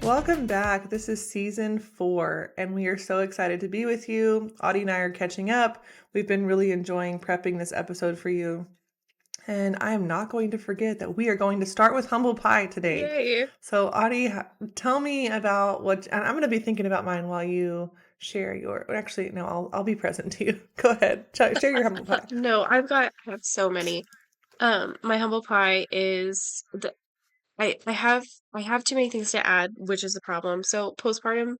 Welcome back. This is season 4, and we are so excited to be with you. Audie and I are catching up. We've been really enjoying prepping this episode for you. And I am not going to forget that we are going to start with humble pie today. Yay. So, Audie, tell me about what, and I'm going to be thinking about mine while you share your, actually, no, I'll be present to you. Go ahead. Share your humble pie. No, I have so many. My humble pie is I have too many things to add, which is the problem. So postpartum,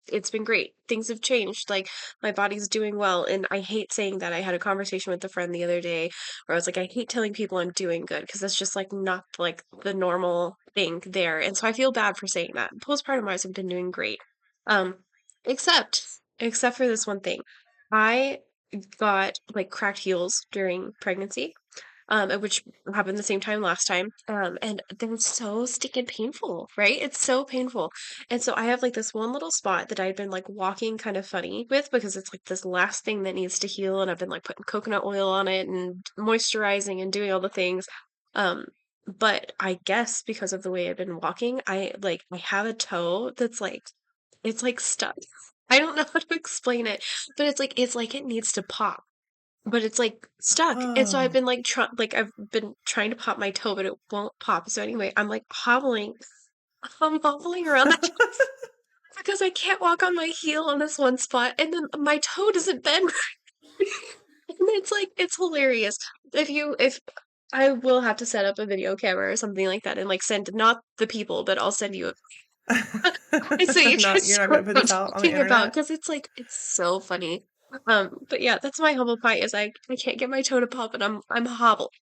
it's been great. Things have changed. Like my body's doing well, and I hate saying that. I had a conversation with a friend the other day where I was like, I hate telling people I'm doing good because that's just like not like the normal thing there. And so I feel bad for saying that. Postpartum wise, I've been doing great. Um, except except for this one thing. I got like cracked heels during pregnancy, which happened the same time last time. And they're so stinking painful, right? It's so painful. And so I have like this one little spot that I've been like walking kind of funny with because it's like this last thing that needs to heal. And I've been like putting coconut oil on it and moisturizing and doing all the things. Um, but I guess because of the way I've been walking, I have a toe that's like it's like stuck. I don't know how to explain it, but it's like it needs to pop, but it's like stuck. And so I've Oh, been I've been trying to pop my toe, but it won't pop. So anyway, I'm like hobbling. I'm hobbling around the house because I can't walk on my heel on this one spot, and then my toe doesn't bend. And it's like it's hilarious. If I will have to set up a video camera or something like that and like send not the people, but I'll send you a so you can you're see not going what to put I'm this out on the talking about internet? because it's like it's so funny. But yeah, that's my humble pie is I can't get my toe to pop and I'm hobbled,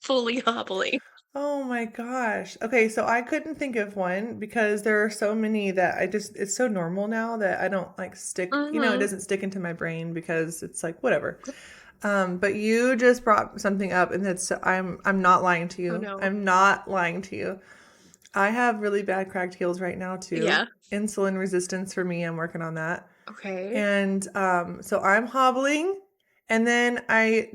fully hobbling. Oh my gosh. Okay, so I couldn't think of one because there are so many that it's so normal now that I don't like stick, it Mm-hmm. doesn't stick into my brain because it's like whatever. But you just brought something up and I'm not lying to Oh you. no. I'm not lying to you. I have really bad cracked heels right now too. Yeah. Insulin resistance for me, I'm working on that. Okay. And so I'm hobbling and then I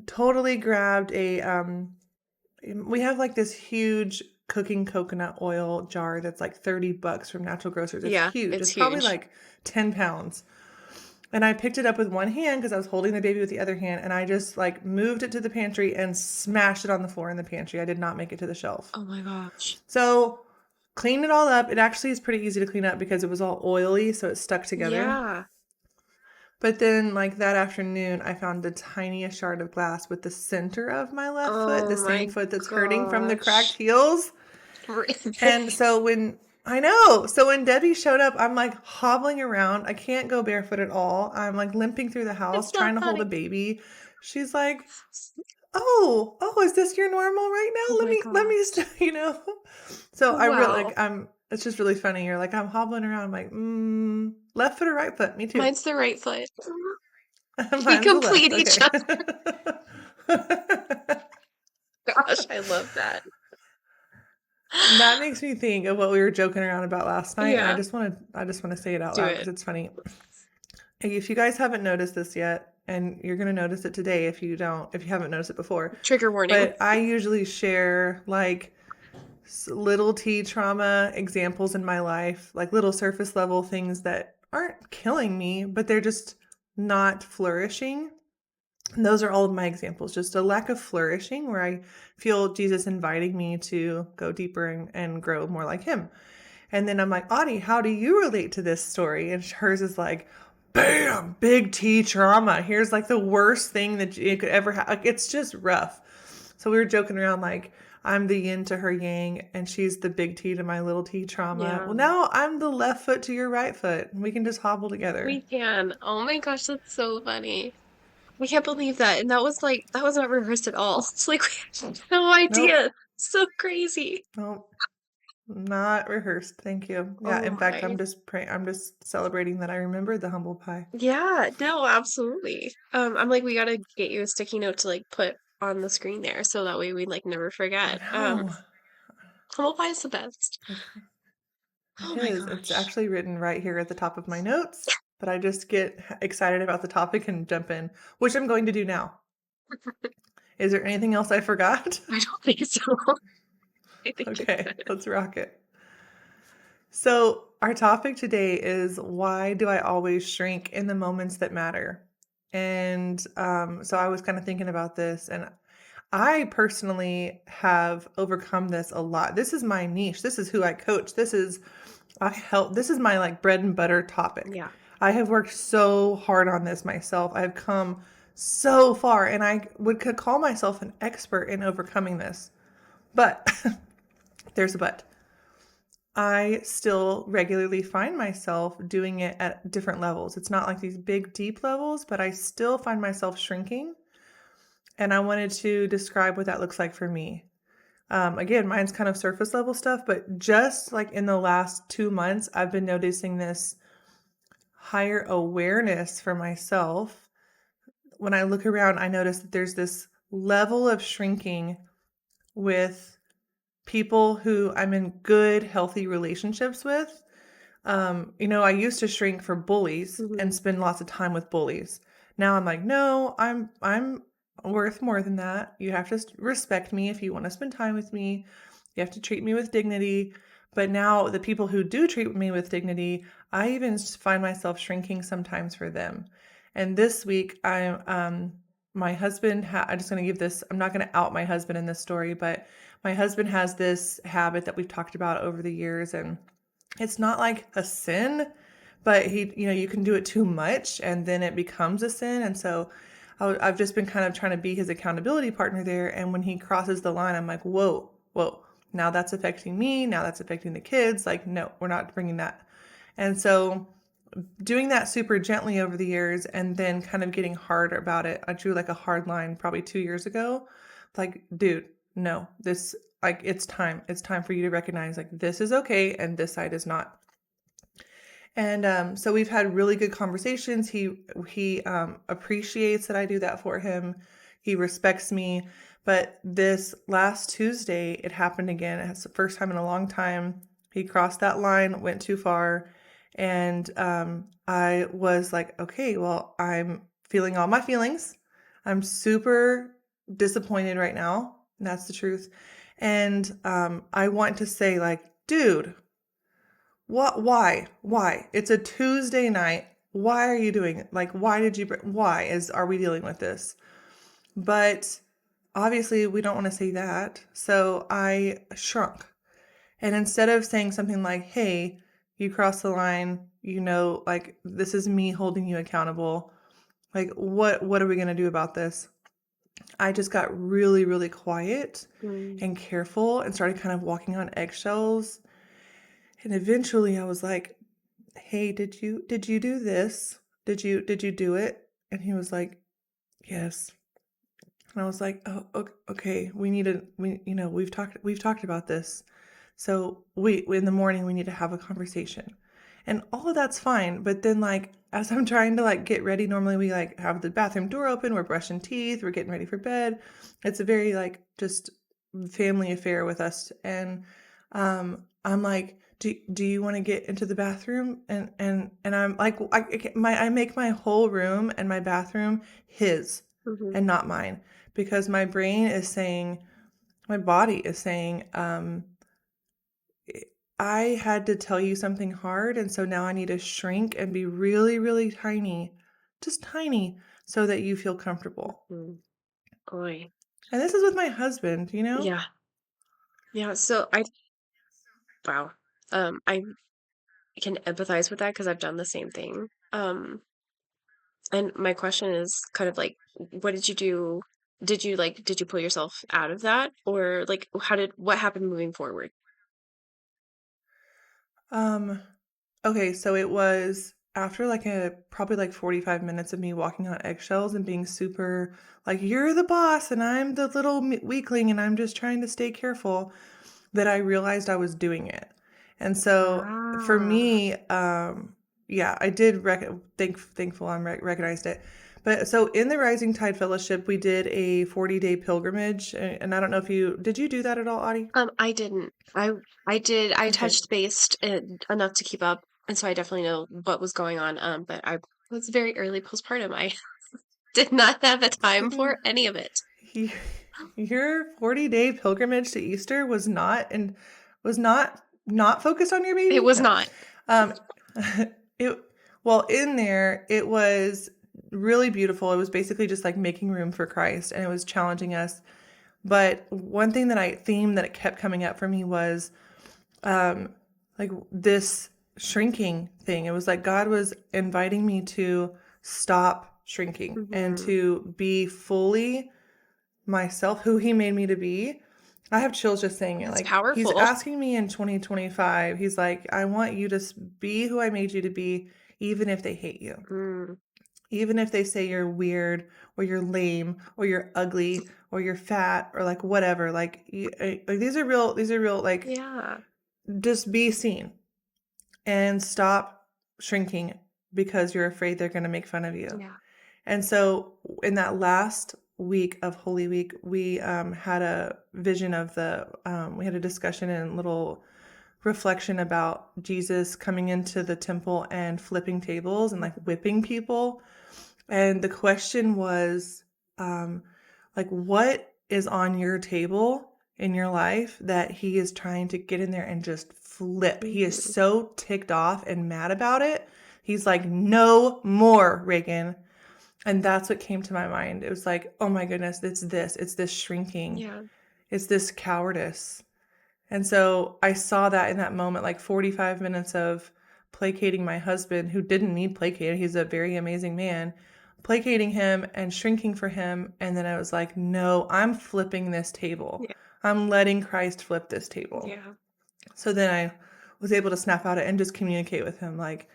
totally grabbed we have like this huge cooking coconut oil jar that's like $30 from Natural Grocers. It's Yeah, huge. it's It's probably huge. like 10 pounds. And I picked it up with one hand because I was holding the baby with the other hand. And I just like moved it to the pantry and smashed it on the floor in the pantry. I did not make it to the shelf. Oh my gosh. So cleaned it all up. It actually is pretty easy to clean up because it was all oily. So it stuck together. Yeah. But then, like that afternoon, I found the tiniest shard of glass with the center of my left foot, the Oh same my foot that's hurting from the cracked gosh. heels. And so when Debbie showed up, I'm like hobbling around. I can't go barefoot at all. I'm like limping through the house It's not trying to hold a funny. baby. She's like, "Oh, is this your normal right Oh now? my Let me, gosh. So I really Wow. it's just really funny. You're like, I'm hobbling around. I'm like, left foot or right foot? Me too. Mine's the right foot. We Mine's the complete left. each Okay. other. Gosh, I love that. That makes me think of what we were joking around about last night, and Yeah, I just want to say it out do loud because it. it's funny. If you guys haven't noticed this yet, and you're gonna notice it today if you haven't noticed it before, Trigger warning. but I usually share like little T trauma examples in my life, like little surface level things that aren't killing me, but they're just not flourishing. And those are all of my examples, just a lack of flourishing where I feel Jesus inviting me to go deeper and grow more like him. And then I'm like, Audie, how do you relate to this story? And hers is like, bam, big T trauma. Here's like the worst thing that you could ever have. Like, it's just rough. So we were joking around like, I'm the yin to her yang, and she's the big T to my little T trauma. Yeah, Well, now I'm the left foot to your right foot. And we can just hobble we together. can. Oh my gosh, that's so funny. We can't believe that. And that was not rehearsed at all. It's like we had no Nope. idea. So crazy. Nope. Not rehearsed. Thank you. Yeah, Oh in fact, my. I'm just celebrating that I remembered the humble pie. Yeah, no, absolutely. I'm like, we gotta get you a sticky note to like put on the screen there so that way we like never I forget. know. Humble pie is the best. It, it Oh my is. It's gosh. actually written right here at the top of my notes, but I just get excited about the topic and jump in, which I'm going to do now. Is there anything else I forgot? I don't think so. I think you're Okay, good. let's rock it. So, our topic today is why do I always shrink in the moments that matter? And so I was kind of thinking about this, and I personally have overcome this a lot. This is my niche. This is who I coach. I help. This is my like bread and butter topic. Yeah. I have worked so hard on this myself. I've come so far, and could call myself an expert in overcoming this. But there's a but. I still regularly find myself doing it at different levels. It's not like these big, deep levels, but I still find myself shrinking. And I wanted to describe what that looks like for me. Again, mine's kind of surface level stuff, but just like in the last 2 months, I've been noticing this higher awareness for myself. When I look around, I notice that there's this level of shrinking with people who I'm in good, healthy relationships with. I used to shrink for bullies and Mhm. spend lots of time with bullies. Now I'm like, no, I'm worth more than that. You have to respect me if you want to spend time with me. You have to treat me with dignity. But now the people who do treat me with dignity, I even find myself shrinking sometimes for them. And this week, my husband. I'm just going to give this. I'm not going to out my husband in this story, but my husband has this habit that we've talked about over the years, and it's not like a sin, but you can do it too much and then it becomes a sin. And so I've just been kind of trying to be his accountability partner there. And when he crosses the line, I'm like, whoa, whoa, now that's affecting me. Now that's affecting the kids. Like, no, we're not bringing that. And so doing that super gently over the years and then kind of getting hard about it. I drew like a hard line probably 2 years ago. Like, dude, no, like, it's time. It's time for you to recognize like this is okay and this side is not. And so we've had really good conversations. He appreciates that I do that for him. He respects me. But this last Tuesday, it happened again. It's the first time in a long time. He crossed that line, went too far, and I was like, okay, well, I'm feeling all my feelings. I'm super disappointed right now. And that's the truth. And I want to say, like, dude, what? Why? Why? It's a Tuesday night. Why are you doing it? Like, why did you? Why are we dealing with this? But obviously, we don't want to say that. So I shrunk, and instead of saying something like, "Hey, you crossed the line," like this is me holding you accountable. Like, what are we gonna do about this? I just got really, really quiet Mm. and careful and started kind of walking on eggshells. And eventually, I was like, "Hey, did you do this? Did you do it?" And he was like, "Yes." And I was like, "Oh, okay. We've talked about this. So in the morning we need to have a conversation." And all of that's fine, but then like as I'm trying to like get ready, normally we like have the bathroom door open, we're brushing teeth, we're getting ready for bed. It's a very like just family affair with us. And I'm like, do you want to get into the bathroom? And I'm like, I make my whole room and my bathroom his Mhm. and not mine, because my body is saying, I had to tell you something hard, and so now I need to shrink and be really, really tiny, just tiny, so that you feel comfortable. Mm. Oy. And this is with my husband, you know? Yeah. Yeah. Wow. I can empathize with that because I've done the same thing. And my question is kind of like, what did you do? Did you pull yourself out of that? Or like, what happened moving forward? Um, okay, so it was after like probably like 45 minutes of me walking on eggshells and being super like, you're the boss and I'm the little weakling and I'm just trying to stay careful, that I realized I was doing it. And so for Ah. me, yeah, I did thankful I recognized it. But so in the Rising Tide Fellowship, we did a 40-day pilgrimage, and I don't know if did you do that at all, Audie? I didn't. I did. I Okay. touched based enough to keep up, and so I definitely know what was going on. But I was very early postpartum. I did not have a time for any of it. Your 40-day pilgrimage to Easter was not not focused on your It baby? was No. not. Um, it well, in there, it was really beautiful. It was basically just like making room for Christ, and it was challenging us. But one thing that I theme that it kept coming up for me was um like this shrinking thing. It was like God was inviting me to stop shrinking and Mhm. to be fully myself, who he made me to be. I have chills just saying it. That's Like he's powerful. asking me in 2025. He's like, I want you to be who I made you to be, even if they hate you, Mm, even if they say you're weird or you're lame or you're ugly or you're fat or like whatever. Like, like these are real. These are real. Like yeah, just be seen and stop shrinking because you're afraid they're going to make fun of you. yeah. And so, in that last week of Holy Week, we had a vision of we had a discussion and little reflection about Jesus coming into the temple and flipping tables and like Mhm. whipping people. And the question was, um, like, what is on your table in your life that he is trying to get in there and just flip? He is Mhm. so ticked off and mad about it. He's like, no more, Reagan. And that's what came to my mind. It was like, oh my goodness, it's this shrinking, Yeah, it's this cowardice. And so I saw that in that moment, like 45 minutes of placating my husband, who didn't need placated. He's a very amazing man, placating him and shrinking for him. And then I was like, no, I'm flipping this table. yeah, I'm letting Christ flip this table. yeah. So then I was able to snap out of it and just communicate with him like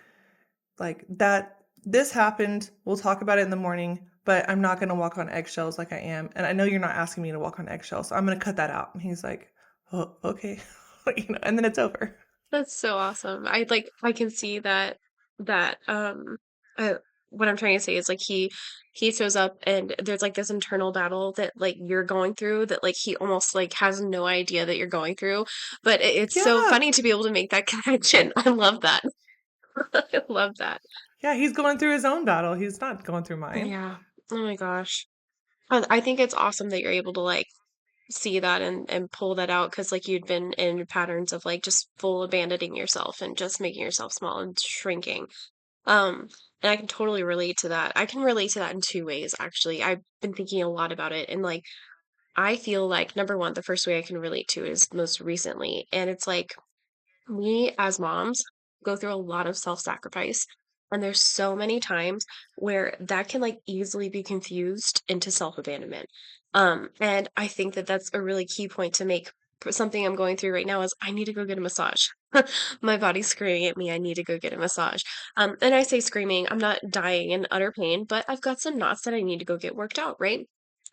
that this happened. We'll talk about it in the morning, but I'm not going to walk on eggshells like I am. And I know you're not asking me to walk on eggshells, so I'm going to cut that out. And he's like, "Oh, okay." And then it's over. That's so awesome. I can see that uh, what I'm trying to say is like he shows up and there's like this internal battle that like you're going through that like he almost like has no idea that you're going through. But it's so Yeah. funny to be able to make that connection. I love that. I love that. Yeah, he's going through his own battle. He's not going through mine. Yeah. Oh my gosh. I think it's awesome that you're able to like see that and pull that out because like you'd been in patterns of like just full abandoning yourself and just making yourself small and shrinking. Um, and I can totally relate to that. I can relate to that in two ways, actually. I've been thinking a lot about it. And like, I feel like number one, the first way I can relate to is most recently. And it's like we as moms go through a lot of self-sacrifice. And there's so many times where that can like easily be confused into self-abandonment. And I think that that's a really key point to make. Something I'm going through right now is I need to go get a massage. My body's screaming at me. I need to go get a massage. And I say screaming, I'm not dying in utter pain, but I've got some knots that I need to go get worked out, right?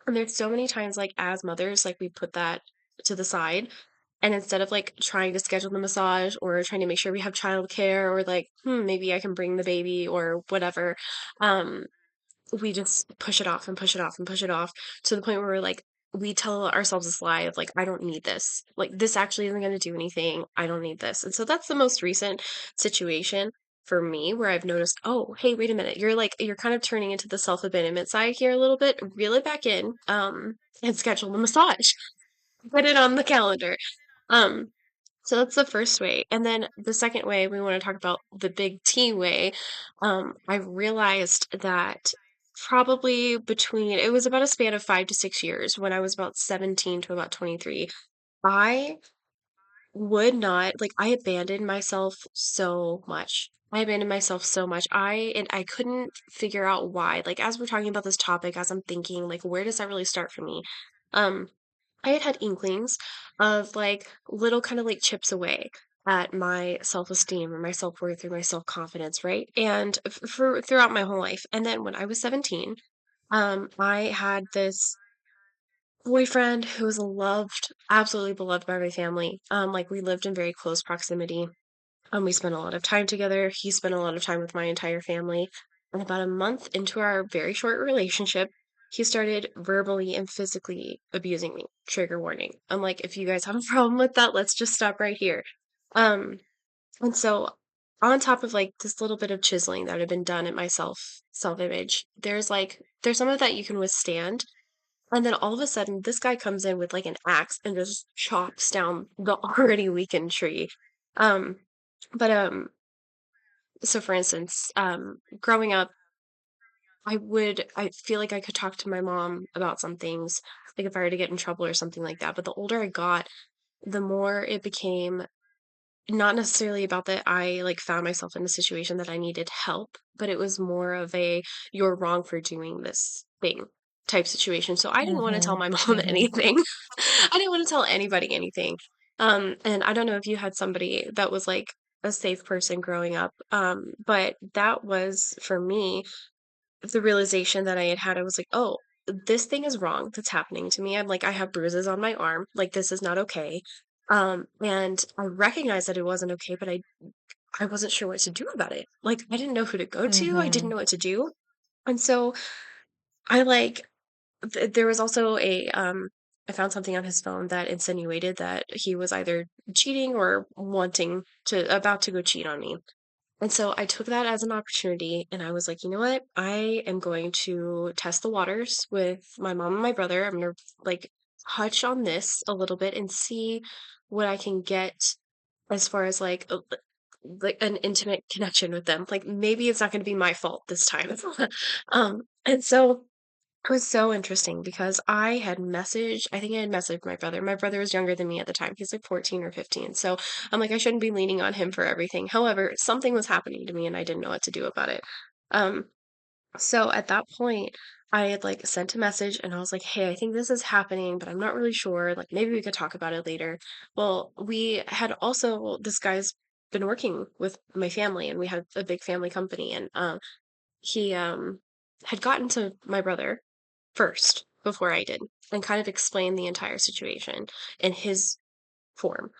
And there's so many times, like as mothers, like we put that to the side and instead of like trying to schedule the massage or trying to make sure we have childcare or like, maybe I can bring the baby or whatever, um, we just push it off and push it off and push it off to the point where we're like, we tell ourselves this lie of like, I don't need this. Like, this actually isn't going to do anything. I don't need this. And so that's the most recent situation for me where I've noticed, oh, hey, wait a minute. You're kind of turning into the self abandonment side here a little bit. Reel it back in, and schedule the massage. Put it on the calendar. Um, so that's the first way. And then the second way, we want to talk about the big T way. I realized that probably it was about a span of 5 to 6 years when I was about 17 to about 23. I would not, like, I abandoned myself so much. I abandoned myself so much. And I couldn't figure out why. Like, as we're talking about this topic, as I'm thinking, like, where does that really start for me? Um, I had inklings of like little kind of like chips away at my self-esteem or my self-worth or my self-confidence, right? And for throughout my whole life. And then when I was 17, I had this boyfriend who was loved, absolutely beloved by my family. Like we lived in very close proximity. We spent a lot of time together. He spent a lot of time with my entire family. And about a month into our very short relationship, he started verbally and physically abusing me. Trigger warning. I'm like, if you guys have a problem with that, let's just stop right here. Um, and so on top of like this little bit of chiseling that had been done at my self-image, there's some of that you can withstand. And then all of a sudden, this guy comes in with like an axe and just chops down the already weakened tree. Um, but so for instance, growing up, I feel like I could talk to my mom about some things, like if I were to get in trouble or something like that. But the older I got, the more it became not necessarily about that I like found myself in a situation that I needed help, but it was more of a you're wrong for doing this thing type situation. So I didn't want to tell Mhm. my mom Mhm. anything. I didn't want to tell anybody anything. And I don't know if you had somebody that was like a safe person growing up. But that was for me the realization that I had had. I was like, oh, this thing is wrong that's happening to me. I'm like, I have bruises on my arm. Like, this is not okay. And I recognized that it wasn't okay, but I wasn't sure what to do about it. Like, I didn't know who to go to. I didn't Mhm. know what to do. And so I like there was also I found something on his phone that insinuated that he was either cheating or wanting to about to go cheat on me. And so I took that as an opportunity and I was like, you know what? I am going to test the waters with my mom and my brother. I'm going to like touch on this a little bit and see what I can get as far as like an intimate connection with them. Like maybe it's not going to be my fault this time. And so it was so interesting because I think I had messaged my brother. My brother was younger than me at the time. He's like 14 or 15. So I'm like, I shouldn't be leaning on him for everything. However, something was happening to me and I didn't know what to do about it. Um, so at that point, I had like sent a message and I was like, hey, I think this is happening, but I'm not really sure. Like maybe we could talk about it later. Well, this guy's been working with my family and we had a big family company and he had gotten to my brother first before I did and kind of explain the entire situation in his form.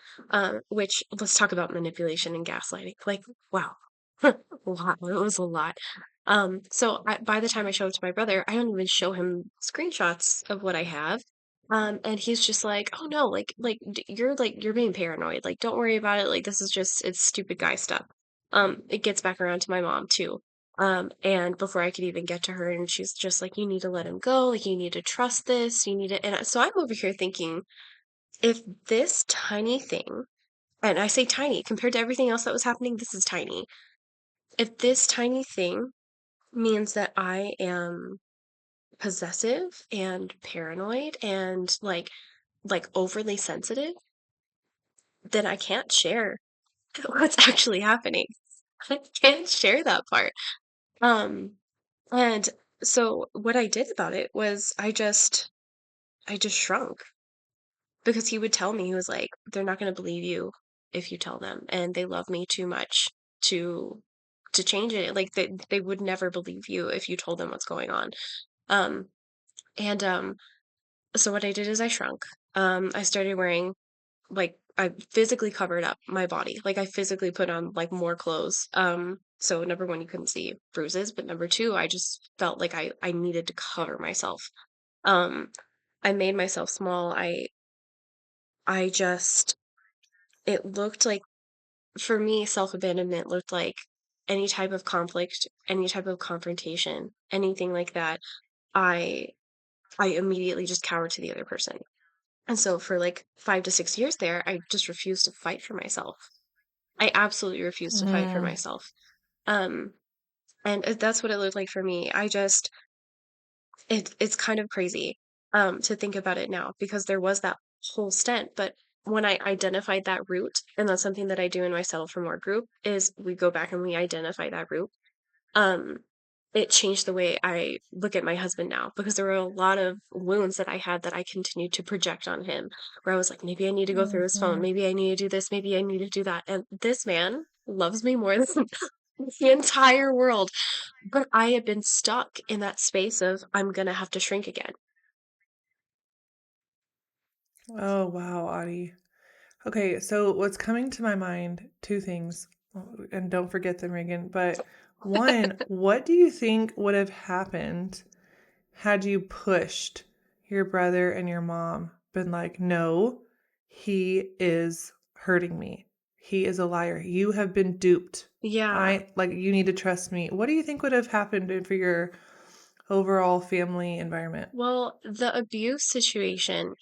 Which let's talk about manipulation and gaslighting. Like, wow, a lot. It was a lot. By the time I show it to my brother, I don't even show him screenshots of what I have. And he's just like, "Oh no, you're being paranoid. Like, don't worry about it. Like, this is just it's stupid guy stuff." It gets back around to my mom too. And before I could even get to her, and she's just like, "You need to let him go. Like, you need to trust this. You need to." So I'm over here thinking, if this tiny thing, and I say tiny compared to everything else that was happening, this is tiny. If this tiny thing means that I am possessive and paranoid and like overly sensitive, then I can't share what's actually happening. I can't share that part. Um, and so what I did about it was I just shrunk because he would tell me, he was like, they're not going to believe you if you tell them, and they love me too much to change it. Like they would never believe you if you told them what's going on. Um, and so what I did is I shrunk. I started wearing like I physically covered up my body. Like I physically put on like more clothes. So number one, you couldn't see bruises, but number two, I just felt like I needed to cover myself. Um, I made myself small. I just it looked like for me, self-abandonment looked like any type of conflict, any type of confrontation, anything like that. I I immediately just cowered to the other person. And so for like 5 to 6 years there, I just refused to fight for myself. I absolutely refused to fight for Mhm. myself. Um, and that's what it looked like for me. It's kind of crazy to think about it now because there was that whole stint, but when I identified that root, and that's something that I do in my Settle for More group, is we go back and we identify that root. Um, it changed the way I look at my husband now because there were a lot of wounds that I had that I continued to project on him, where I was like, maybe I need to go through his phone, Mhm. maybe I need to do this, maybe I need to do that. And this man loves me more than the entire world. But I had been stuck in that space of I'm gonna have to shrink again. Oh, wow, Audie. Okay, so what's coming to my mind, two things, and don't forget them, Regan. But one, what do you think would have happened had you pushed your brother and your mom, been like, no, he is hurting me. He is a liar. You have been duped. Yeah. You need to trust me. What do you think would have happened for your overall family environment? Well, the abuse situation,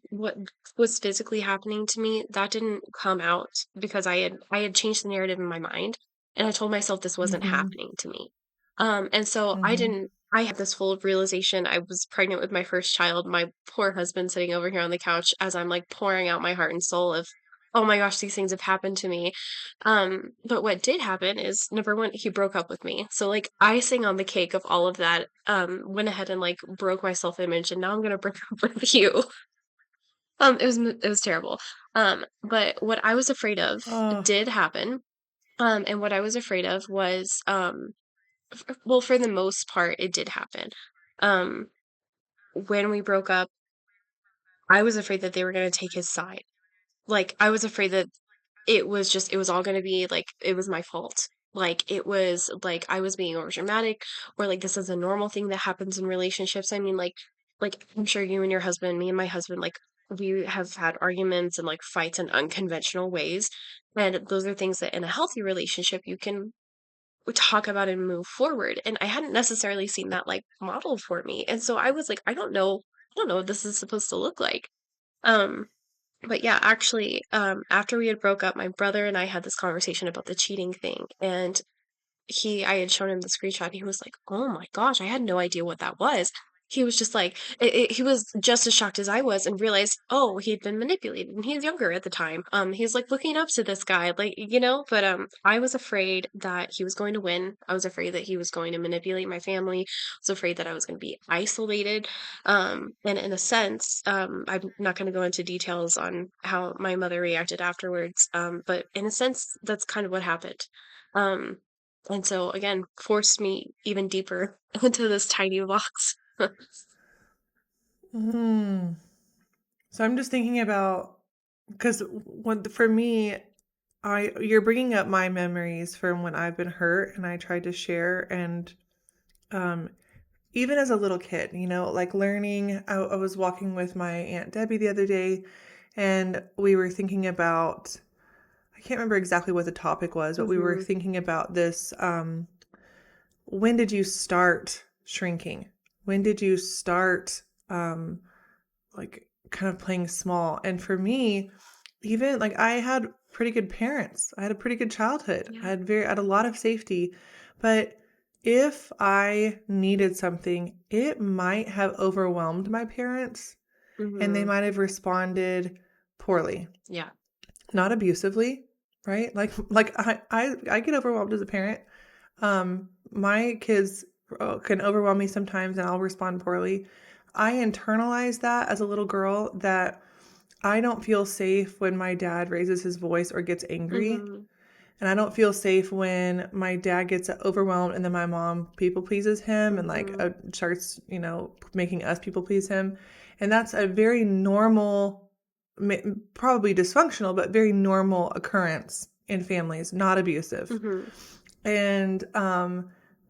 what was physically happening to me, that didn't come out because I had changed the narrative in my mind, and I told myself this wasn't Mhm. happening to me. And so Mhm. I had this full realization. I was pregnant with my first child, my poor husband sitting over here on the couch as I'm like pouring out my heart and soul of, oh my gosh, these things have happened to me. But what did happen is number one, he broke up with me. So like icing on the cake of all of that, went ahead and like broke my self-image and now I'm gonna break up with you. It was terrible. But what I was afraid of Oh. did happen. And what I was afraid of was well, for the most part, it did happen. Um, when we broke up, I was afraid that they were gonna take his side. Like I was afraid that it was all gonna be like it was my fault. Like it was like I was being overdramatic or like this is a normal thing that happens in relationships. I mean, like I'm sure you and your husband, me and my husband, like we have had arguments and like fights in unconventional ways. And those are things that in a healthy relationship you can talk about and move forward. And I hadn't necessarily seen that like modeled for me. And so I was like, I don't know what this is supposed to look like. Um but yeah, actually, after we had broke up, my brother and I had this conversation about the cheating thing, and I had shown him the screenshot. He was like, "Oh my gosh, I had no idea what that was." He was just like, he was just as shocked as I was, and realized, oh, he'd been manipulated, and he's younger at the time. He's like looking up to this guy, like you know. But I was afraid that he was going to win. I was afraid that he was going to manipulate my family. I was afraid that I was going to be isolated. And in a sense, I'm not going to go into details on how my mother reacted afterwards. But in a sense, that's kind of what happened. Um, and so again, forced me even deeper into this tiny box. Mm. So I'm just thinking about, because when for me, I you're bringing up my memories from when I've been hurt and I tried to share, and um even as a little kid, like learning. I was walking with my Aunt Debbie the other day, and we were thinking about, I can't remember exactly what the topic was, but we were Mhm. thinking about this. When did you start shrinking? When did you start um, like kind of playing small? And for me, even like I had pretty good parents. I had a pretty good childhood. Yeah. I had a lot of safety. But if I needed something, it might have overwhelmed my parents and they Mhm. might have responded poorly. Yeah. Not abusively, right? Like I get overwhelmed as a parent. My kids can overwhelm me sometimes and I'll respond poorly. I internalized that as a little girl, that I don't feel safe when my dad raises his voice or gets angry. Mhm. And I don't feel safe when my dad gets overwhelmed and then my mom people pleases him and like Mhm. starts, making us people please him. And that's a very normal, probably dysfunctional, but very normal occurrence in families, not abusive. Mhm. And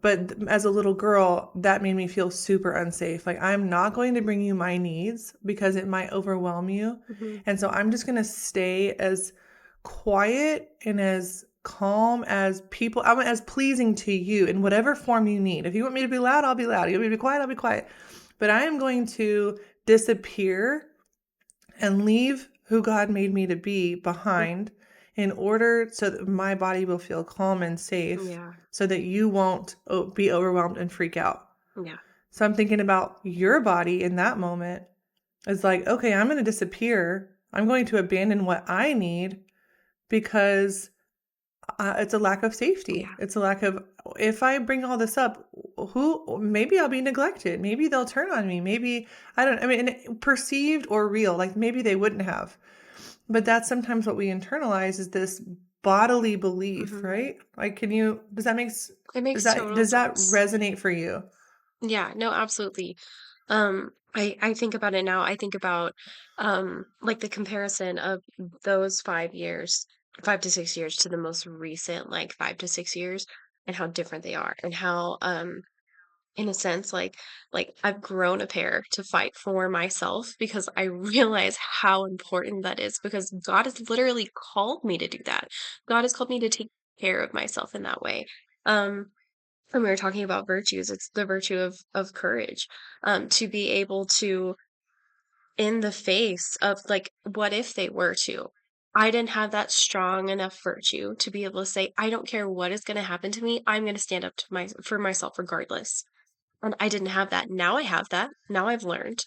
but as a little girl, that made me feel super unsafe. Like I'm not going to bring you my needs because it might overwhelm you. Mhm. And so I'm just going to stay as quiet and as calm as people. I'm as pleasing to you in whatever form you need. If you want me to be loud, I'll be loud. You want me to be quiet, I'll be quiet. But I am going to disappear and leave who God made me to be behind in order so that my body will feel calm and safe Yeah. so that you won't be overwhelmed and freak out. Yeah. So I'm thinking about your body in that moment. It's like, okay, I'm going to disappear. I'm going to abandon what I need because it's a lack of safety. Yeah. It's a lack of, if I bring all this up, maybe I'll be neglected. Maybe they'll turn on me. Maybe, I mean, perceived or real, like maybe they wouldn't have. But that's sometimes what we internalize is this bodily belief, Mhm. right? Like, does that It makes total does that sense. resonate for you? Yeah, no, absolutely. I think about it now. I think about like the comparison of those 5 years, 5 to 6 years to the most recent like 5 to 6 years and how different they are and how in a sense like I've grown a pair to fight for myself because I realize how important that is because God has literally called me to do that. God has called me to take care of myself in that way. Um when we were talking about virtues, it's the virtue of courage, to be able to, in the face of like, what if they were to? I didn't have that strong enough virtue to be able to say, I don't care what is going to happen to me. I'm going to stand up to for myself regardless. And I didn't have that. Now I have that. Now I've learned.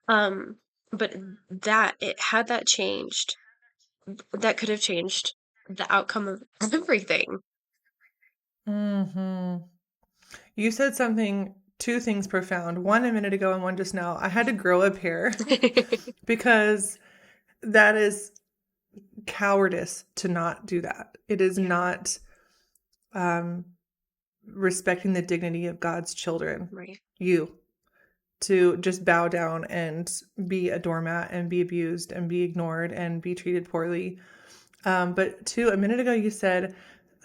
Um, but that it had that changed, that could have changed the outcome of everything. Hmm. You said something, two things profound. One a minute ago and one just now. I had to grow a pair because that is cowardice to not do that. It is Yeah, not um, respecting the dignity of God's children. right. You to just bow down and be a doormat and be abused and be ignored and be treated poorly. But two, a minute ago you said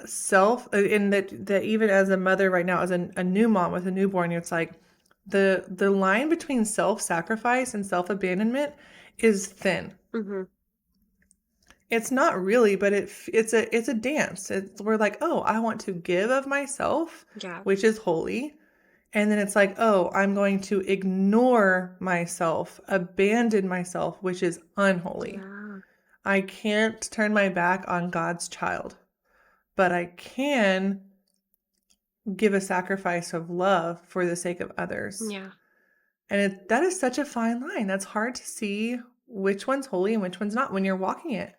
and that even as a mother right now, as a new mom with a newborn, it's like the line between self-sacrifice and self-abandonment is thin. Hmm. It's not really, but it's a dance. We're like, oh, I want to give of myself, Yeah, which is holy. And then it's like, oh, I'm going to ignore myself, abandon myself, which is unholy. yeah, I can't turn my back on God's child, but I can give a sacrifice of love for the sake of others. yeah. And that is such a fine line. That's hard to see which one's holy and which one's not when you're walking it.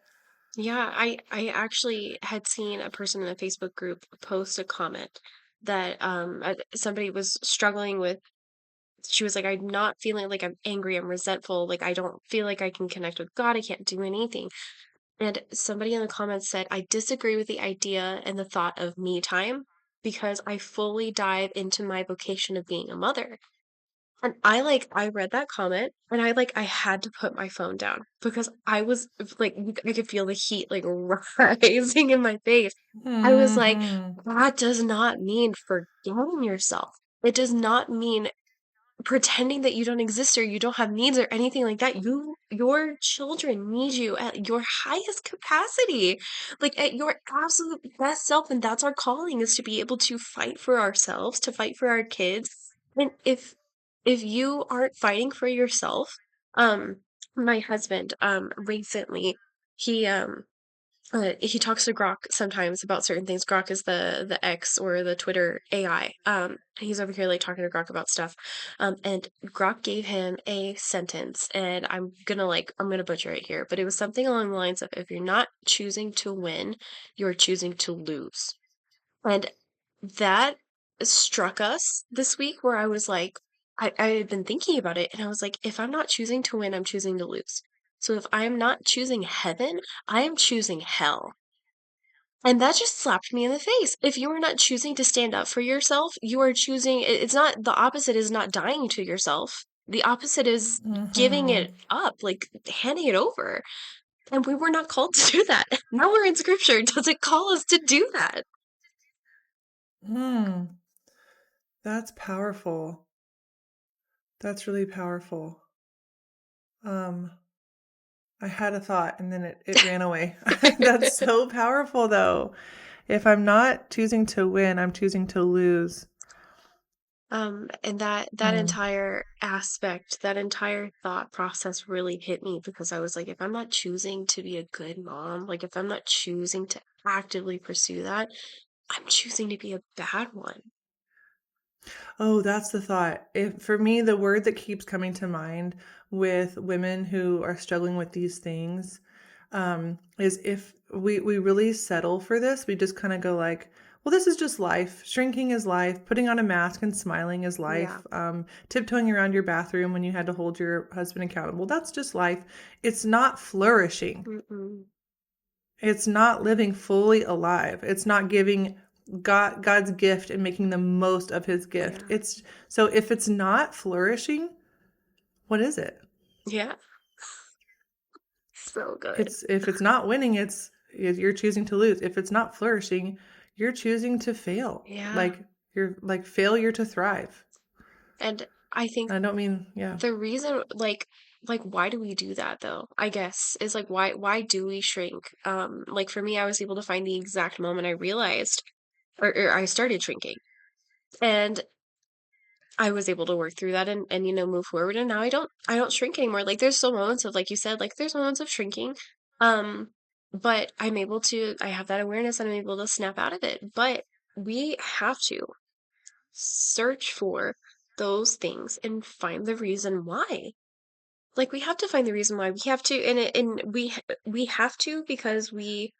Yeah, I actually had seen a person in a Facebook group post a comment that somebody was struggling with. She was like, I'm not feeling like I'm angry, I'm resentful, like I don't feel like I can connect with God, I can't do anything. And somebody in the comments said, I disagree with the idea and the thought of me time because I fully dive into my vocation of being a mother. And I read that comment and I had to put my phone down because I was like, I could feel the heat like rising in my face. I was like, Hmm. that does not mean forgetting yourself. It does not mean pretending that you don't exist or you don't have needs or anything like that. Your children need you at your highest capacity, like at your absolute best self. And that's our calling, is to be able to fight for ourselves, to fight for our kids. And if you aren't fighting for yourself, um, my husband, recently, he he talks to Grok sometimes about certain things. Grok is the X or the Twitter AI. He's over here like talking to Grok about stuff. And Grok gave him a sentence, and I'm gonna butcher it here, but it was something along the lines of, if you're not choosing to win, you're choosing to lose. And that struck us this week, where I was like, I had been thinking about it, and I was like, if I'm not choosing to win, I'm choosing to lose. So if I'm not choosing heaven, I am choosing hell. And that just slapped me in the face. If you are not choosing to stand up for yourself, you are choosing, it's not, the opposite is not dying to yourself. The opposite is giving Hmm. it up, like handing it over. And we were not called to do that. Nowhere in scripture does it call us to do that. Hmm. That's powerful. That's really powerful. Um, I had a thought and then it ran away. That's so powerful though. If I'm not choosing to win, I'm choosing to lose. And that Hmm. entire aspect, that entire thought process really hit me, because I was like, if I'm not choosing to be a good mom, like if I'm not choosing to actively pursue that, I'm choosing to be a bad one. Oh, that's the thought. If for me, the word that keeps coming to mind with women who are struggling with these things, is if we really settle for this, we just kind of go like, well, this is just life. Shrinking is life. Putting on a mask and smiling is Yeah. life. Tiptoeing around your bathroom when you had to hold your husband accountable, that's just life. It's not flourishing. Mm-mm. It's not living fully alive. It's not giving God's gift and making the most of his gift. Yeah. It's so if it's not flourishing, what is it? Yeah. So good. It's if it's not winning, you're choosing to lose. If it's not flourishing, you're choosing to fail. Yeah. Like you're like failure to thrive. And I think I don't mean, yeah. the reason, like why do we do that though? I guess is like, why do we shrink? Like for me, I was able to find the exact moment I realized, or I started shrinking. And I was able to work through that and move forward. And now I don't shrink anymore. Like there's still moments of, like you said, like there's moments of shrinking. Um, but I have that awareness and I'm able to snap out of it. But we have to search for those things and find the reason why. Like we have to find the reason why. We have to, we have to because we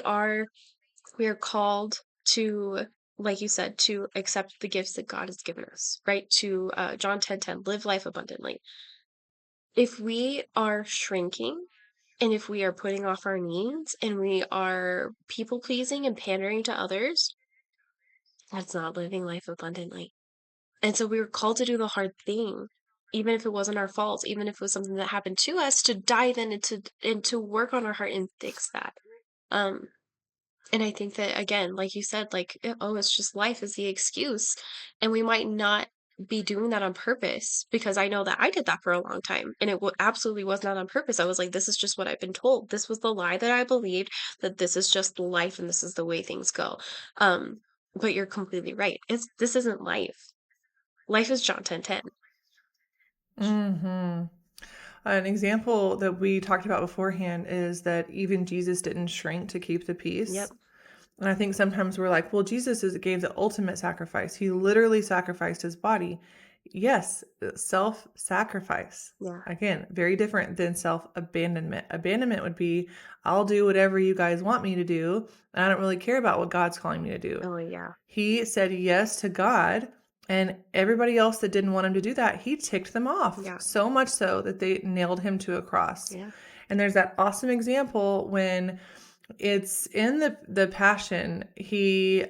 are we are called to, like you said, to accept the gifts that God has given us, right? To John 10:10, live life abundantly. If we are shrinking and if we are putting off our needs and we are people pleasing and pandering to others, that's not living life abundantly. And so we were called to do the hard thing, even if it wasn't our fault, even if it was something that happened to us, to dive in and to work on our heart and fix that. Um, And I think that, again, like you said, like, oh, it's just life is the excuse. And we might not be doing that on purpose because I know that I did that for a long time and absolutely was not on purpose. I was like, this is just what I've been told. This was the lie that I believed, that this is just life and this is the way things go. Um, but you're completely right. This isn't life. Life is John 10:10. Mm-hmm. An example that we talked about beforehand is that even Jesus didn't shrink to keep the Yep. peace. And I think sometimes we're like, well, gave the ultimate sacrifice. He literally sacrificed his body. Yes, self-sacrifice. Yeah. Again, very different than self-abandonment. Abandonment would be, I'll do whatever you guys want me to do, and I don't really care about what God's calling me to do. Oh, yeah. He said yes to God, and everybody else that didn't want him to do that, he ticked them off. Yeah. So much so that they nailed him to a cross. Yeah. And there's that awesome example when it's in the Passion. He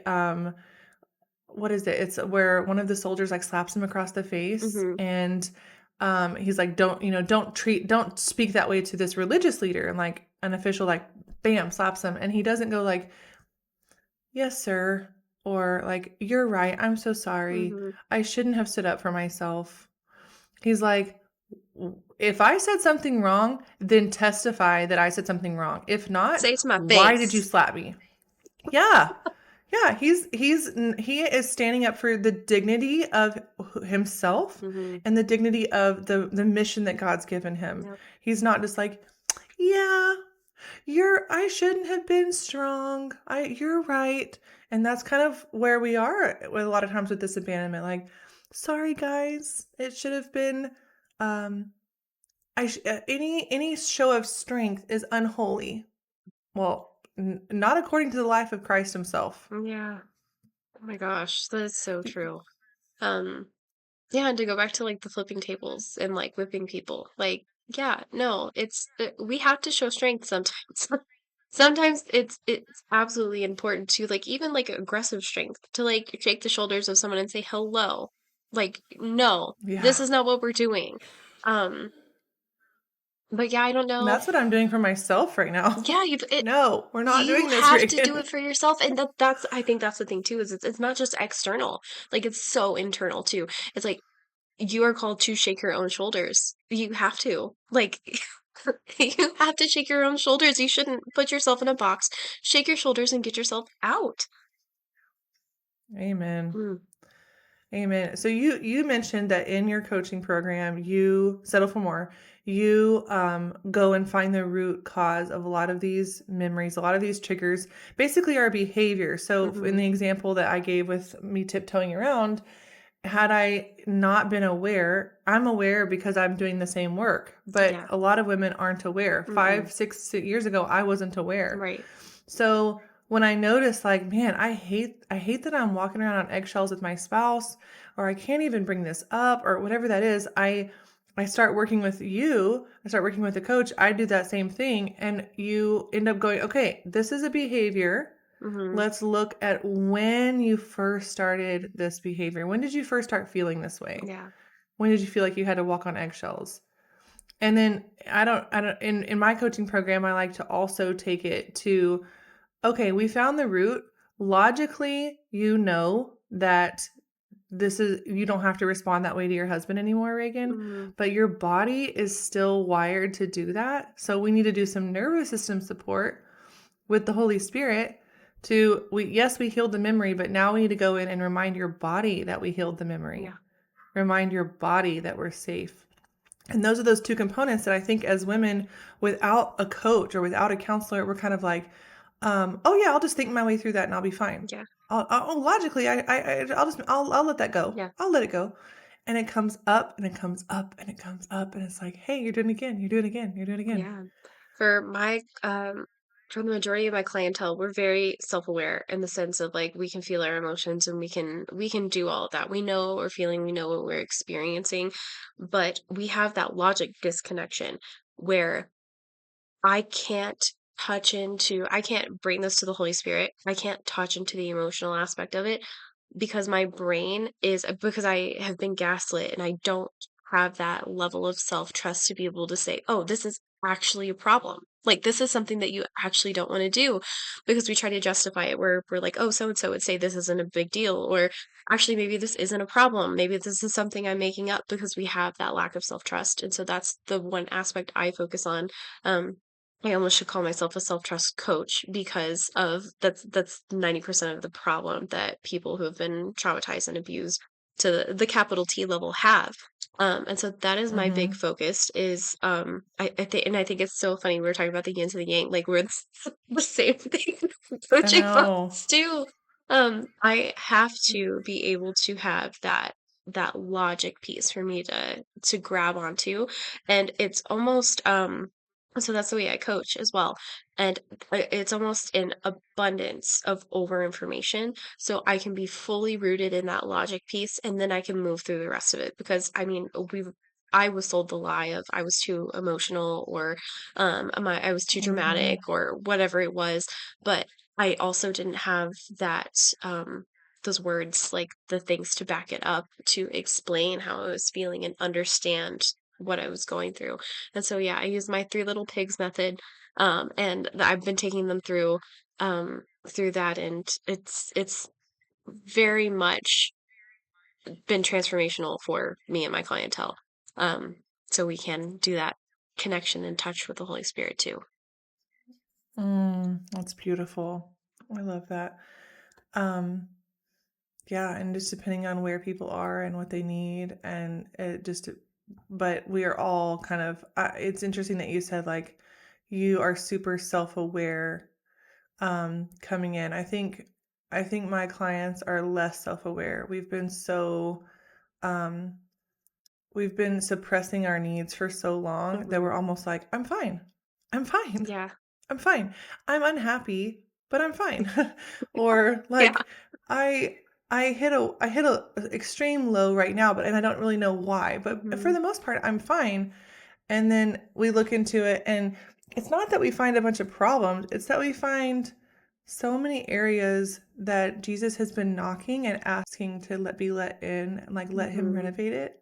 what is it? It's where one of the soldiers like slaps him across the face, Mm-hmm. and he's like, don't speak that way to this religious leader. And like an official like bam slaps him, and he doesn't go like, yes sir, or like, you're right, I'm so sorry, Mm-hmm. I shouldn't have stood up for myself. He's like, if I said something wrong, then testify that I said something wrong. If not, Say it to my why did you face. slap me? Yeah. Yeah, he is standing up for the dignity of himself Mm-hmm. and the dignity of the mission that God's given him. Yep. He's not just like, yeah, I shouldn't have been strong. You're right. And that's kind of where we are a lot of times with this abandonment. Like, sorry guys, it should have been um any show of strength is unholy. Well, not according to the life of Christ himself. Yeah. Oh my gosh, that is so true. Um, yeah, and to go back to like the flipping tables and like whipping people, like, yeah, no, we have to show strength sometimes. Sometimes it's absolutely important to like even like aggressive strength to like shake the shoulders of someone and say hello. Like, no, Yeah. this is not what we're doing. Um, but yeah, I don't And know. that's what I'm doing for myself right now. Yeah, No, we're not you doing this, have to do Regan. it for yourself, and that's I think that's the thing too, is it's not just external. Like it's so internal too. It's like you are called to shake your own shoulders. You have to. Like you have to shake your own shoulders. You shouldn't put yourself in a box. Shake your shoulders and get yourself out. Amen. Mm, Amen. So you mentioned that in your coaching program, you settle for more. You go and find the root cause of a lot of these memories, a lot of these triggers, basically our behavior. So in mhm. the example that I gave with me tiptoeing around, had I not been aware, I'm aware because I'm doing the same work, but Yeah. a lot of women aren't aware. Mm-mm. 5, 6 years ago, I wasn't aware. Right. So when I notice like, man, I hate that I'm walking around on eggshells with my spouse, or I can't even bring this up, or whatever that is, I start working with you, I start working with a coach, I do that same thing, and you end up going, okay, this is a behavior. Mhm. Let's look at when you first started this behavior. When did you first start feeling this way? Yeah. When did you feel like you had to walk on eggshells? And then I don't in my coaching program, I like to also take it to, okay, we found the root. Logically, you know that you don't have to respond that way to your husband anymore, Reagan, Mhm. but your body is still wired to do that. So we need to do some nervous system support with the Holy Spirit To we yes, we healed the memory, but now we need to go in and remind your body that we healed the memory. Yeah. Remind your body that we're safe. And those are those two components that I think as women, without a coach or without a counselor, we're kind of like, oh yeah, I'll just think my way through that and I'll be fine. Yeah. Logically, I'll let that go. Yeah. I'll let it go. And it comes up and it comes up and it comes up and it's like, hey, you're doing it again. You're doing it again. You're doing it again. Yeah. For my for the majority of my clientele, we're very self-aware in the sense of like we can feel our emotions and we can do all of that. We know what we're feeling, we know what we're experiencing, but we have that logic disconnection where I can't bring this to the Holy Spirit. I can't touch into the emotional aspect of it because my brain is because I have been gaslit and I don't have that level of self-trust to be able to say, "Oh, this is actually a problem." Like this is something that you actually don't want to do because we try to justify it where we're like, "Oh, so and so would say this isn't a big deal," or actually maybe this isn't a problem. Maybe this is something I'm making up because we have that lack of self-trust. And so that's the one aspect I focus on. I almost should call myself a self-trust coach because of that's 90% of the problem that people who have been traumatized and abused to the capital T level have. And so that is my big Mm-hmm. focus is I think it's so funny we were talking about the yin to the yang, like we're the same thing I coaching know. models too. I have to be able to have that logic piece for me to grab onto. And it's almost so that's the way I coach as well. And it's almost an abundance of over information. So I can be fully rooted in that logic piece and then I can move through the rest of it. Because I mean, I was sold the lie of I was too emotional or I was too Mm-hmm. dramatic or whatever it was. But I also didn't have that those words, like the things to back it up, to explain how I was feeling and understand what I was going through. And so, yeah, I use my three little pigs method, and I've been taking them through that, and it's very much been transformational for me and my clientele. Um, so we can do that connection and touch with the Holy Spirit too. That's beautiful. I love that. Um, yeah, and just depending on where people are and what they need, and it just, but we are all kind of, it's interesting that you said like you are super self-aware coming in. I think my clients are less self-aware. Um, we've been suppressing our needs for so long that we're Hmm. almost like, I'm fine. I'm fine. Yeah. I'm fine. I'm unhappy, but I'm fine. Or Yeah. like I I hit a extreme low right now, but and I don't really know why. But for Hmm. the most part, I'm fine. And then we look into it and it's not that we find a bunch of problems, it's that we find so many areas that Jesus has been knocking and asking to be let in and like let him Hmm. renovate it.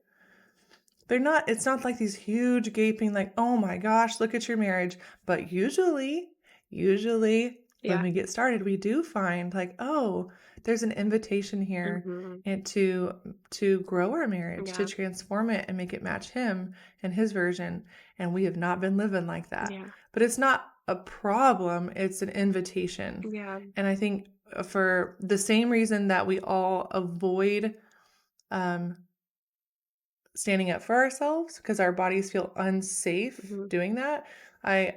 It's not like these huge gaping, like, oh my gosh, look at your marriage. But usually when Yeah. we get started, we do find like, oh, there's an invitation here Hmm. and to grow our marriage, to Yeah. transform it and make it match him and his version. And we have not been living like that. Yeah. But it's not a problem, it's an invitation. Yeah. And I think for the same reason that we all avoid um, standing up for ourselves because our bodies feel unsafe Hmm. doing that. I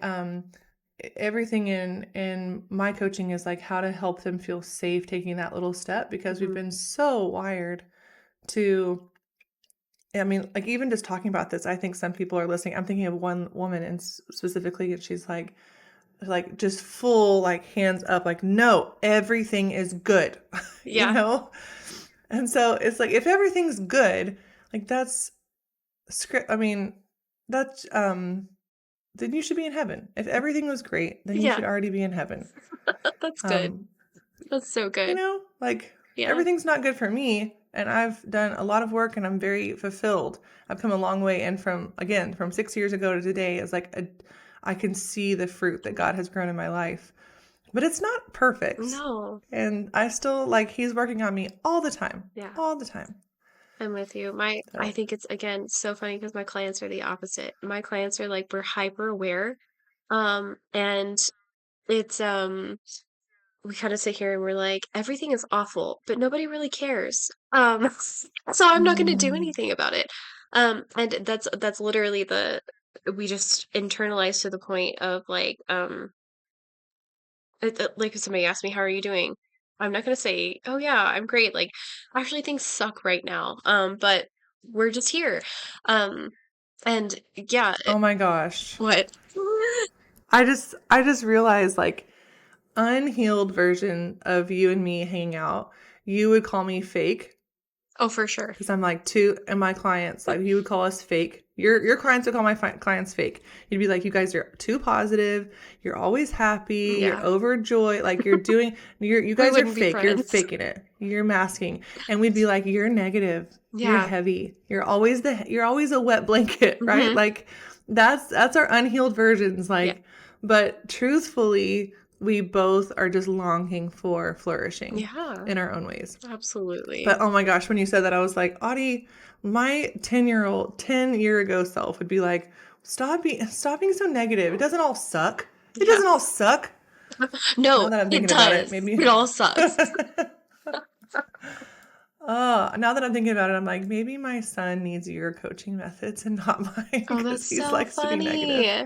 everything in my coaching is like how to help them feel safe taking that little step because we've Hmm. been so wired to, I mean, like even just talking about this, I think some people are listening. I'm thinking of one woman and specifically and she's like just full like hands up like no, everything is good. you Yeah. know? And so it's like if everything's good, like that's script, I mean, that's then you should be in heaven. If everything was great, then you Yeah. should already be in heaven. That's good. Um, That's so good. like Yeah. everything's not good for me and I've done a lot of work and I'm very fulfilled. I've come a long way and from again, from 6 years ago to today is like I can see the fruit that God has grown in my life. But it's not perfect. No. And I still like he's working on me all the time. Yeah. All the time. I'm with you. I So, think it's again so funny because my clients are the opposite. My clients are like we're hyper aware. And it's we kind of sit here and we're like, everything is awful, but nobody really cares. So I'm not going to do Mm. anything about it. And that's literally we just internalize to the point of like, like if somebody asks me, how are you doing? I'm not going to say, oh yeah, I'm great. Like, actually things suck right now. But we're just here. Um, and yeah, Oh my gosh. what? I just realized like unhealed version of you and me hanging out. You would call me fake Oh, for sure. because I'm like two, and my clients like you would call us fake. Your clients would call my clients fake. You'd be like, you guys are too positive. You're always happy. You're Yeah, overjoyed. Like you we guys are wouldn't be fake. You're friends. faking it. You're masking. And we'd be like, you're negative. You're Yeah. heavy. You're always a wet blanket, right? Hmm. Like that's our unhealed versions. Yeah. Like, but truthfully, we both are just longing for flourishing Yeah, in our own ways. absolutely. But oh my gosh, when you said that, I was like, Audie, my 10 year ago self would be like, stop being so negative. It doesn't all suck. It Yeah. doesn't all suck. Now No, that I'm it thinking about it, does. maybe It all sucks. oh, now that I'm thinking about it, I'm like, maybe my son needs your coaching methods and not mine Oh, because that's he so likes to be negative. funny.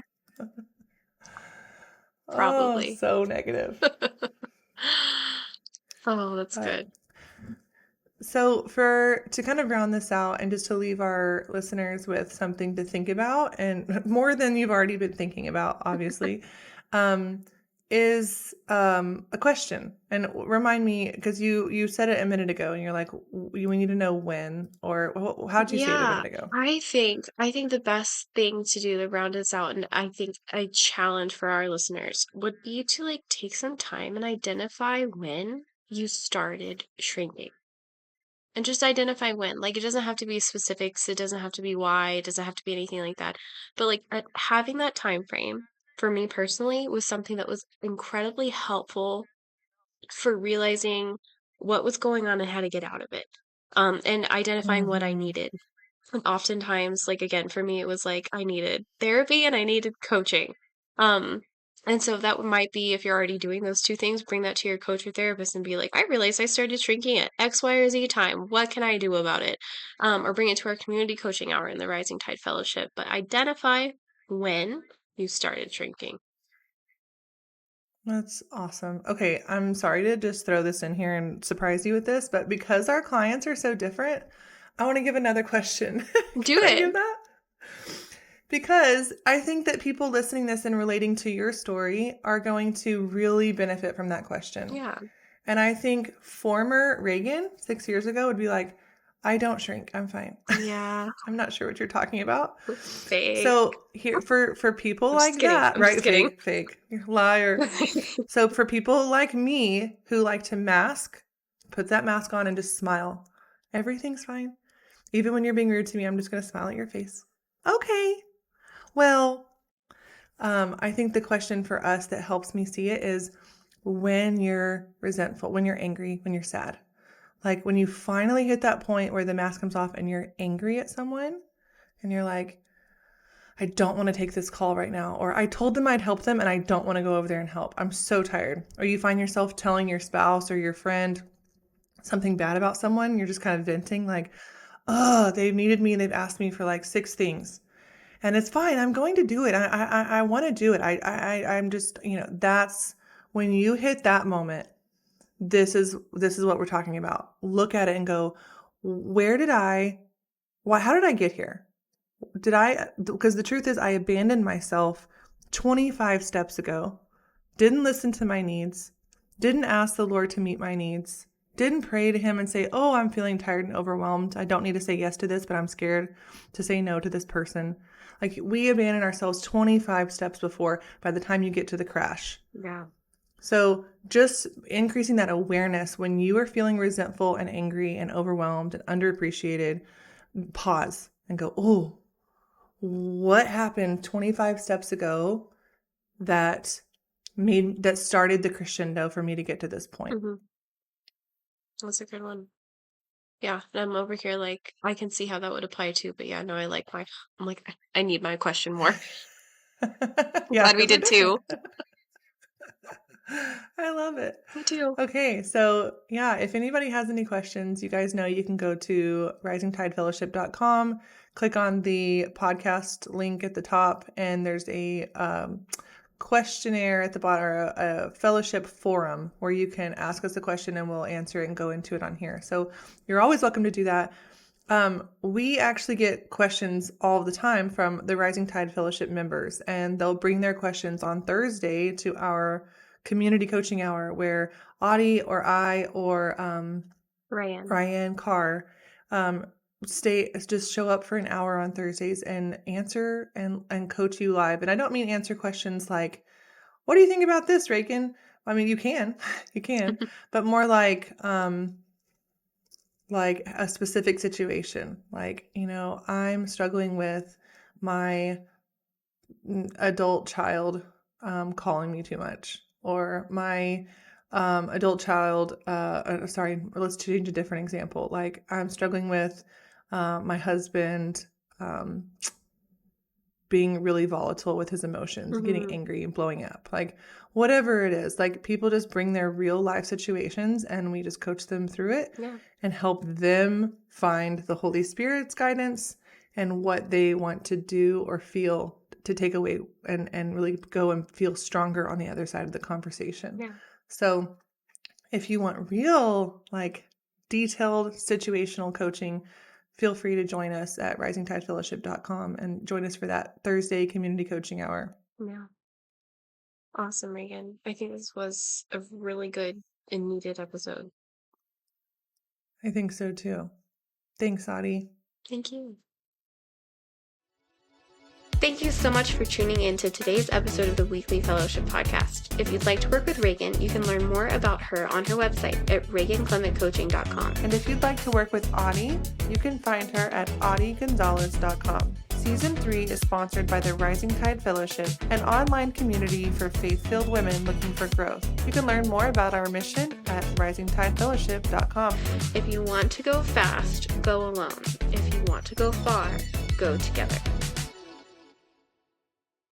Oh, Probably. so negative. Oh, that's But good. so for to kind of round this out and just to leave our listeners with something to think about and more than you've already been thinking about, obviously, um, is a question. And remind me because you said it a minute ago, and you're like, we need to know when, or how'd you say it a Yeah, minute ago? I think the best thing to do to round us out, and I think a challenge for our listeners would be to like take some time and identify when you started shrinking. And just identify when. Like, it doesn't have to be specifics, it doesn't have to be why, it doesn't have to be anything like that. But, like, having that time frame, for me personally, was something that was incredibly helpful for realizing what was going on and how to get out of it, and identifying what I Mm-hmm. needed. And oftentimes, like, again, for me, it was like I needed therapy and I needed coaching. Um, and so that might be if you're already doing those two things, bring that to your coach or therapist and be like, I realized I started shrinking at X, Y, or Z time. What can I do about it? Or bring it to our community coaching hour in the Rising Tide Fellowship. But identify when you started shrinking. That's awesome. Okay, I'm sorry to just throw this in here and surprise you with this, but because our clients are so different, I want to give another question. Do Can I it. give that? Because I think that people listening to this and relating to your story are going to really benefit from that question. Yeah. And I think former Reagan 6 years ago would be like, I don't shrink. I'm fine. Yeah. I'm not sure what you're talking about. Fake. So here for people I'm just like kidding. that, I'm just right? kidding. Fake, liar. So for people like me who like to mask, put that mask on and just smile. Everything's fine. Even when you're being rude to me, I'm just going to smile at your face. Okay. Well, I think the question for us that helps me see it is when you're resentful, when you're angry, when you're sad. Like when you finally hit that point where the mask comes off and you're angry at someone and you're like, I don't want to take this call right now. Or I told them I'd help them and I don't want to go over there and help. I'm so tired. Or you find yourself telling your spouse or your friend something bad about someone. You're just kind of venting, like, oh, they've needed me and they've asked me for like 6 things. And it's fine. I'm going to do it. I want to do it. I'm just, that's when you hit that moment. This is what we're talking about. Look at it and go, where did I, why, how did I get here? Because the truth is, I abandoned myself 25 steps ago, didn't listen to my needs, didn't ask the Lord to meet my needs, didn't pray to Him and say, oh, I'm feeling tired and overwhelmed. I don't need to say yes to this, but I'm scared to say no to this person. Like we abandon ourselves 25 steps before by the time you get to the crash. Yeah. So just increasing that awareness when you are feeling resentful and angry and overwhelmed and underappreciated, pause and go, oh, what happened 25 steps ago that started the crescendo for me to get to this point? Hmm. That's a good one. Yeah, and I'm over here like I can see how that would apply too, but yeah, no, I'm like I need my question more. I'm Yeah, glad we because we're did too. different. I love it. Me too. Okay, so yeah, if anybody has any questions, you guys know you can go to risingtidefellowship.com, click on the podcast link at the top, and there's a questionnaire at the bottom, or a fellowship forum where you can ask us a question and we'll answer it and go into it on here. So you're always welcome to do that. We actually get questions all the time from the Rising Tide Fellowship members, and they'll bring their questions on Thursday to our community coaching hour where Audie or I or Ryan. Ryan Carr just show up for an hour on Thursdays and answer and coach you live. And I don't mean answer questions like, what do you think about this, Reagan? I mean, you can, you can, but more like a specific situation. Like, I'm struggling with my adult child calling me too much, or my adult child, sorry, let's change a different example. Like, I'm struggling with my husband being really volatile with his emotions, getting angry and blowing up, like whatever it is. Like, people just bring their real life situations and we just coach them through it and help them find the Holy Spirit's guidance and what they want to do or feel to take away and really go and feel stronger on the other side of the conversation. Yeah. So if you want real, like, detailed situational coaching, feel free to join us at risingtidefellowship.com and join us for that Thursday community coaching hour. Yeah. Awesome, Regan. I think this was a really good and needed episode. I think so too. Thanks, Audie. Thank you. Thank you so much for tuning in to today's episode of the Weekly Fellowship Podcast. If you'd like to work with Regan, you can learn more about her on her website at reganclementcoaching.com. And if you'd like to work with Audie, you can find her at audiegonzalez.com. Season 3 is sponsored by the Rising Tide Fellowship, an online community for faith-filled women looking for growth. You can learn more about our mission at risingtidefellowship.com. If you want to go fast, go alone. If you want to go far, go together.